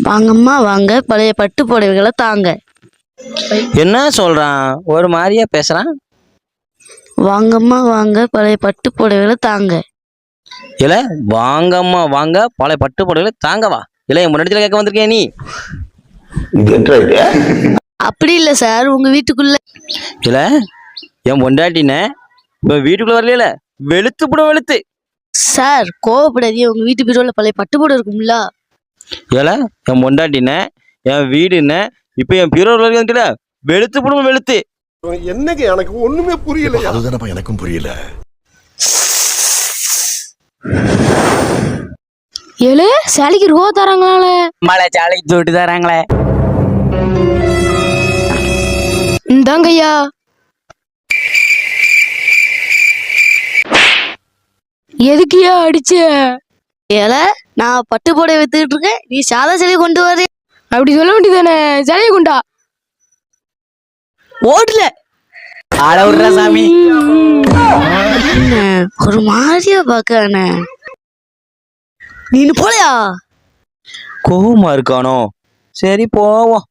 வாங்கம்மா வாங்க, பழைய பட்டு புடவைகளை தாங்க. என்ன சொல்றான், ஒரு மாதிரியா பேசுறான். வாங்கம்மா வாங்க, பழைய பட்டு புடவைகளை தாங்க. இல்ல வாங்கம்மா வாங்க, பழைய பட்டு புடவைகளை தாங்கவா? இல்ல என் முன்னாடி கேட்க வந்திருக்கேன் நீ. அப்படி இல்ல சார், உங்க வீட்டுக்குள்ள. இல்ல என் பொண்டாட்டின இப்ப வீட்டுக்குள்ள வரல, வெளுத்து புடம் வெளுத்து. சார் கோவப்படாதீங்க, உங்க வீட்டு பீரோல பழைய பட்டு புடவை இருக்கும்ல. ஏல என் பொண்டாட்டின என் வீடுன்னு இப்ப என் பீரோ வரல, வெளுத்து புடம் வெளுத்து. என்னங்க எனக்கு ஒண்ணுமே புரியல. அதுதானப்பா எனக்கும் புரியல. ஏழு சாலிக்கு ரூபா தராங்களே. மழை சாலைக்கு தொட்டு தராங்களே. இந்தாங்கய்யா. எதுக்குயா அடிச்ச? ஏல நான் பட்டு புடவை வித்துக்கிட்டு இருக்கேன், நீ சாதா சிலையை கொண்டு வர. அப்படி சொல்ல வேண்டியதானே, சிலையை கொண்டா. ஓடல ஆள சாமி. ஒரு மாதிரியா பாக்கானே. நீனு போலையா? கோவமா இருக்கானோ? சரி போவோம்.